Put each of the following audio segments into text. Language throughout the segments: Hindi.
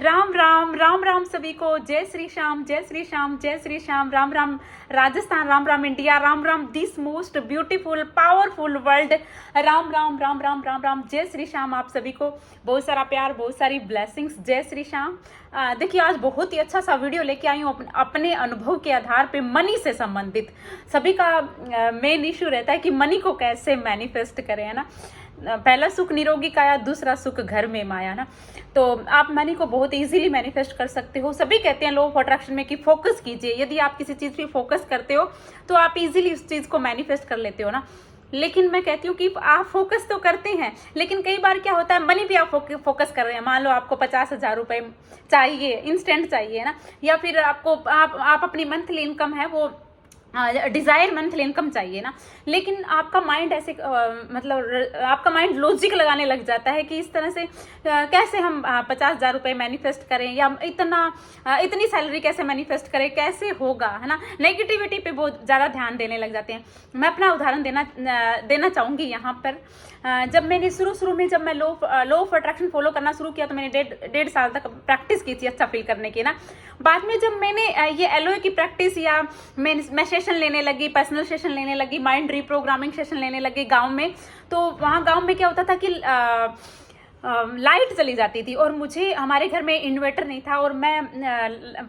राम राम राम राम सभी को। जय श्री श्याम, जय श्री श्याम, जय Shri Shyam. Ram Ram Rajasthan, Ram Ram India, Ram Ram this most beautiful powerful world. Ram Ram Ram Ram Ram Ram. जय श्री श्याम। आप सभी को बहुत सारा प्यार, बहुत सारी ब्लेसिंग्स। जय श्री श्याम। देखिए, आज बहुत ही अच्छा सा वीडियो लेके आई हूँ अपने अनुभव के आधार पे मनी से संबंधित। सभी का मेन इशू रहता है कि मनी को कैसे मैनिफेस्ट करें, है ना। पहला सुख निरोगी काया, दूसरा सुख घर में माया ना। तो आप मनी को बहुत इजीली मैनिफेस्ट कर सकते हो। सभी कहते हैं लॉ ऑफ अट्रैक्शन में कि फोकस कीजिए। यदि आप किसी चीज़ पे फोकस करते हो तो आप इजीली उस चीज़ को मैनिफेस्ट कर लेते हो ना। लेकिन मैं कहती हूँ कि आप फोकस तो करते हैं, लेकिन कई बार क्या होता है, मनी पे आप फोकस कर रहे हैं। मान लो आपको 50,000 रुपये चाहिए, इंस्टेंट चाहिए ना, या फिर आपको आप अपनी मंथली इनकम है वो डिज़ायर मंथली इनकम चाहिए ना। लेकिन आपका माइंड ऐसे मतलब आपका माइंड लॉजिक लगाने लग जाता है कि इस तरह से कैसे हम 50,000 रुपये मैनिफेस्ट करें, या इतनी सैलरी कैसे मैनिफेस्ट करें, कैसे होगा, है ना। नेगेटिविटी पे बहुत ज़्यादा ध्यान देने लग जाते हैं। मैं अपना उदाहरण देना चाहूँगी यहाँ पर। जब मैंने शुरू में जब मैं लॉ ऑफ अट्रैक्शन फॉलो करना शुरू किया तो मैंने डेढ़ साल तक प्रैक्टिस की थी अच्छा फील करने की ना। बाद में जब मैंने ये एलओए की प्रैक्टिस या मैं सेशन लेने लगी, पर्सनल सेशन लेने लगी, माइंड रिप्रोग्रामिंग सेशन लेने लगी गांव में, तो वहाँ गांव में क्या होता था कि लाइट चली जाती थी और मुझे हमारे घर में इन्वर्टर नहीं था, और मैं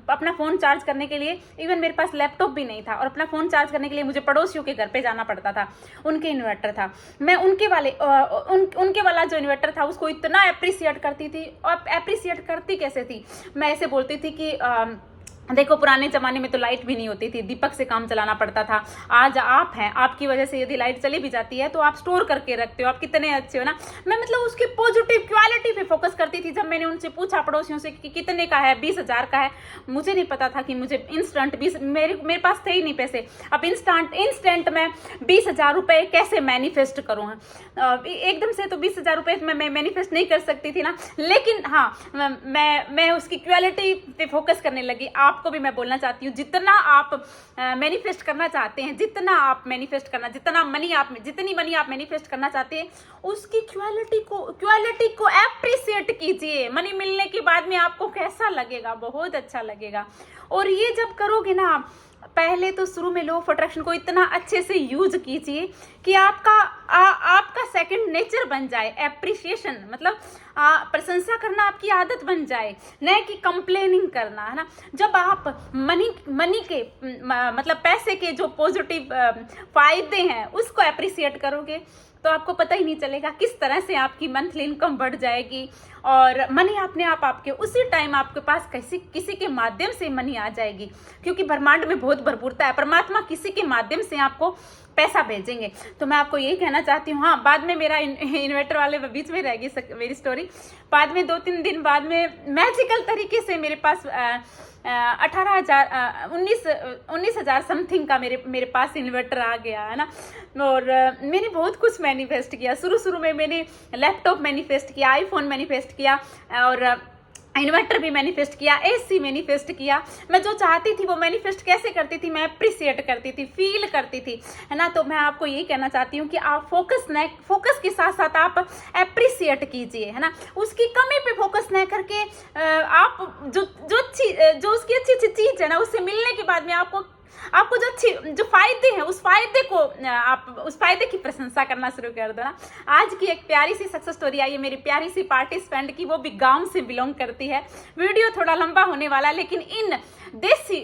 अपना फ़ोन चार्ज करने के लिए, इवन मेरे पास लैपटॉप भी नहीं था, और अपना फ़ोन चार्ज करने के लिए मुझे पड़ोसियों के घर पे जाना पड़ता था। उनके इन्वर्टर था। मैं उनके वाला जो इन्वर्टर था उसको इतना अप्रिसिएट करती थी। और अप्रिसिएट करती कैसे थी, मैं ऐसे बोलती थी कि देखो, पुराने ज़माने में तो लाइट भी नहीं होती थी, दीपक से काम चलाना पड़ता था। आज आप हैं, आपकी वजह से यदि लाइट चली भी जाती है तो आप स्टोर करके रखते हो, आप कितने अच्छे हो ना। मैं मतलब उसकी पॉजिटिव क्वालिटी पे फोकस करती थी। जब मैंने उनसे पूछा पड़ोसियों से कि कितने का है, 20,000 का है, मुझे नहीं पता था कि मुझे इंस्टेंट मेरे पास थे ही नहीं पैसे। अब इंस्टेंट में 20,000 रुपये कैसे मैनिफेस्ट करूँ। एकदम से तो 20,000 रुपये मैं मैनिफेस्ट नहीं कर सकती थी ना। लेकिन हाँ, मैं उसकी क्वालिटी पे फोकस करने लगी। आपको भी मैं बोलना चाहती हूँ, जितना आप मैनिफेस्ट करना चाहते हैं, जितनी मनी आप मैनिफेस्ट करना चाहते हैं, उसकी क्वालिटी को एप्रिसिएट कीजिए। मनी मिलने के बाद में आपको कैसा लगेगा, बहुत अच्छा लगेगा। और ये जब करोगे ना, पहले तो शुरू में लॉ ऑफ अट्रैक्शन को इतना अच्छे से यूज कीजिए कि आपका सेकंड नेचर बन जाए। एप्रिसिएशन मतलब प्रशंसा करना आपकी आदत बन जाए, न कि कंप्लेनिंग करना, है ना। जब आप मनी के मतलब पैसे के जो पॉजिटिव फायदे हैं उसको एप्रिसिएट करोगे तो आपको पता ही नहीं चलेगा किस तरह से आपकी मंथली इनकम बढ़ जाएगी, और मनी अपने आप आपके उसी टाइम आपके पास किसी के माध्यम से मनी आ जाएगी। क्योंकि ब्रह्मांड में बहुत भरपूरता है, परमात्मा किसी के माध्यम से आपको पैसा भेजेंगे। तो मैं आपको यही कहना चाहती हूँ। हाँ, बाद में मेरा इन्वर्टर वाले बीच में रह गई मेरी स्टोरी। बाद में 2-3 दिन बाद में मैजिकल तरीके से मेरे पास 19,000 समथिंग का मेरे पास इन्वर्टर आ गया, है ना। और मैंने बहुत कुछ मैनिफेस्ट किया। शुरू में मैंने लैपटॉप मैनिफेस्ट किया, आईफोन मैनिफेस्ट किया, और इन्वर्टर भी मैनिफेस्ट किया, एसी मैनिफेस्ट किया। मैं जो चाहती थी वो मैनिफेस्ट कैसे करती थी, मैं अप्रिसिएट करती थी, फील करती थी, है ना। तो मैं आपको यही कहना चाहती हूँ कि आप फोकस के साथ साथ आप अप्रिसिएट कीजिए, है ना। उसकी कमी पे फोकस न करके आप जो उसकी अच्छी चीज़ है ना, उससे मिलने के बाद में आपको जो फायदे हैं उस फायदे की प्रशंसा करना शुरू कर दो ना। आज की एक प्यारी सी सक्सेस स्टोरी आई है मेरी प्यारी सी पार्टिसिपेंट की, वो भी गांव से बिलोंग करती है। वीडियो थोड़ा लंबा होने वाला है, लेकिन इन देसी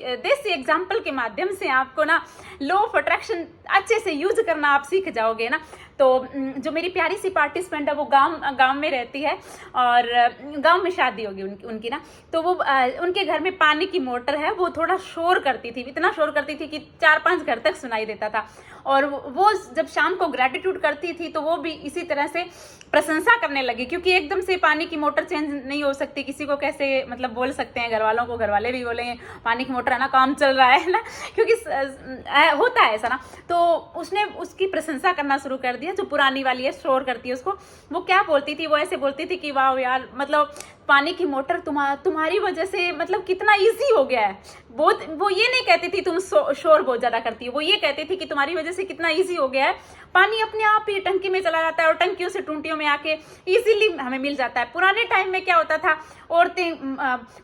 एग्जाम्पल के माध्यम से आपको ना लॉ ऑफ अट्रैक्शन अच्छे से यूज करना आप सीख जाओगे ना। तो जो मेरी प्यारी सी पार्टिसिपेंट है वो गांव में रहती है, और गांव में शादी होगी उनकी ना। तो वो उनके घर में पानी की मोटर है, वो थोड़ा शोर करती थी, इतना शोर करती थी कि 4-5 घर तक सुनाई देता था। और वो जब शाम को ग्रेटिट्यूड करती थी तो वो भी इसी तरह से प्रशंसा करने लगी, क्योंकि एकदम से पानी की मोटर चेंज नहीं हो सकती। किसी को कैसे मतलब बोल सकते हैं, घर वालों को, घर वाले भी बोलेंगे पानी की मोटर है ना, काम चल रहा है ना, क्योंकि होता है ऐसा ना। तो उसने उसकी प्रशंसा करना शुरू कर दिया। जो पुरानी वाली है, शोर करती है, उसको वो क्या बोलती थी, वो ऐसे बोलती थी कि वाह यार, मतलब पानी की मोटर तुम्हारी वजह से मतलब कितना इजी हो गया है। वो ये नहीं कहती थी तुम शोर बहुत ज्यादा करती हो, वो ये कहती थी कि तुम्हारी वजह से कितना इजी हो गया है, पानी अपने आप ही टंकी में चला जाता है और टंकियों से टूंटियों में आके इजीली हमें मिल जाता है। पुराने टाइम में क्या होता था, औरतें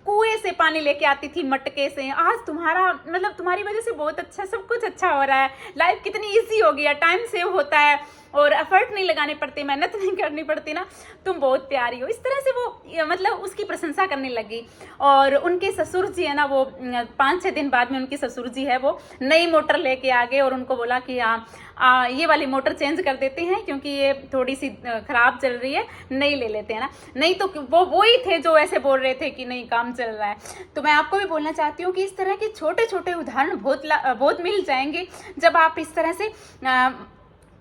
कुएं से पानी लेके आती थी, मटके से। आज तुम्हारी वजह से बहुत अच्छा, सब कुछ अच्छा हो रहा है, लाइफ कितनी इजी हो गई है, टाइम सेव होता है और एफर्ट नहीं लगाने पड़ते, मेहनत नहीं करनी पड़ती ना। तुम बहुत प्यारी हो। इस तरह से वो मतलब उसकी प्रशंसा करने लगी। और उनके ससुर जी है ना, वो 5-6 दिन बाद में उनकी ससुर जी है वो नई मोटर लेके आ गए और उनको बोला कि ये वाली मोटर चेंज कर देते हैं क्योंकि ये थोड़ी सी खराब चल रही है, नई ले लेते हैं ना। नहीं तो वो ही थे जो ऐसे बोल रहे थे कि नहीं काम चल रहा है। तो मैं आपको भी बोलना चाहती हूँ कि इस तरह के छोटे छोटे उदाहरण बहुत मिल जाएंगे जब आप इस तरह से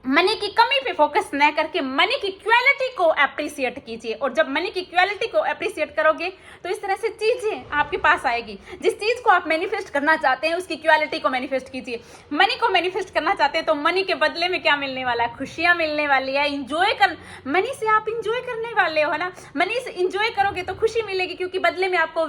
मनी की कमी पे फोकस न करके मनी की क्वालिटी को अप्रिशिएट कीजिए। और जब मनी की क्वालिटी को अप्रिशिएट करोगे तो इस तरह से चीजें आपके पास आएगी। जिस चीज को आप मैनिफेस्ट करना चाहते हैं उसकी क्वालिटी को मैनिफेस्ट कीजिए। मनी को मैनिफेस्ट करना चाहते हैं तो मनी के बदले में क्या मिलने वाला है, खुशियां मिलने वाली है, इंजॉय कर, मनी से आप इंजॉय करने वाले हो ना। मनी से इंजॉय करोगे तो खुशी मिलेगी क्योंकि बदले में आपको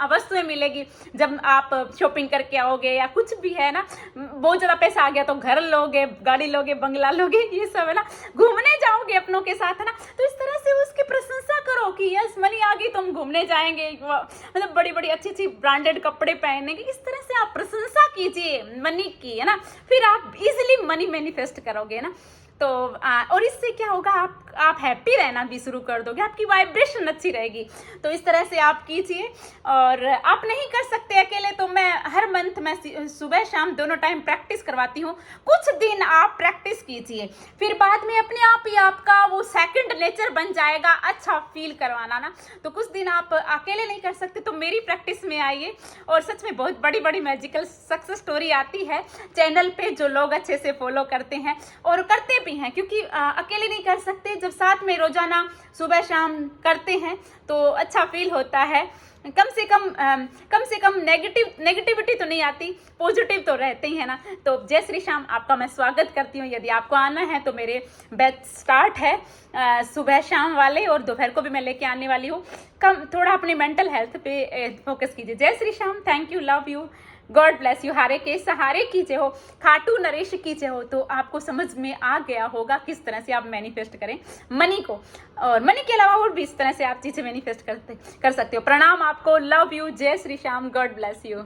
वस्तुएं मिलेगी। जब आप शॉपिंग करके आओगे या कुछ भी है ना, बहुत ज्यादा पैसा आ गया तो घर लोगे, गाड़ी लोगे, बंगला लोगे, ये सब है ना, घूमने जाओगे अपनों के साथ है ना। तो इस तरह से उसकी प्रशंसा करो कि यस मनी आ गई तो हम घूमने जाएंगे, मतलब बड़ी बड़ी अच्छी अच्छी ब्रांडेड कपड़े पहनेंगे। इस तरह से आप प्रशंसा कीजिए मनी की है ना, फिर आप इजिली मनी मैनिफेस्ट करोगे ना। तो और इससे क्या होगा, आप हैप्पी रहना भी शुरू कर दोगे, आपकी वाइब्रेशन अच्छी रहेगी। तो इस तरह से आप कीजिए। और आप नहीं कर सकते अकेले तो मैं हर मंथ में सुबह शाम दोनों टाइम प्रैक्टिस करवाती हूँ। कुछ दिन आप प्रैक्टिस कीजिए, फिर बाद में अपने आप ही आपका वो सेकंड नेचर बन जाएगा अच्छा फील करवाना ना। तो कुछ दिन आप अकेले नहीं कर सकते तो मेरी प्रैक्टिस में आइए। और सच में बहुत बड़ी बड़ी मैजिकल सक्सेस स्टोरी आती है चैनल पे जो लोग अच्छे से फॉलो करते हैं और करते भी हैं, क्योंकि अकेले नहीं कर सकते। जब साथ में रोजाना सुबह शाम करते हैं तो अच्छा फील होता है। कम से कम नेगेटिविटी तो नहीं आती, पॉजिटिव तो रहते ही है ना। तो जय श्री श्याम, आपका मैं स्वागत करती हूँ। यदि आपको आना है तो मेरे बैच स्टार्ट है सुबह शाम वाले, और दोपहर को भी मैं लेके आने वाली हूँ। थोड़ा अपनी मेंटल हेल्थ पे फोकस कीजिए। जय Shri Shyam, thank you, love you, God bless you. हारे के सहारे की जय हो, खाटू नरेश की जय हो। तो आपको समझ में आ गया होगा किस तरह से आप मैनिफेस्ट करें मनी को, और मनी के अलावा और भी इस तरह से आप चीजें मैनिफेस्ट कर सकते हो। प्रणाम आपको, लव यू, जय Shri Shyam, God bless you.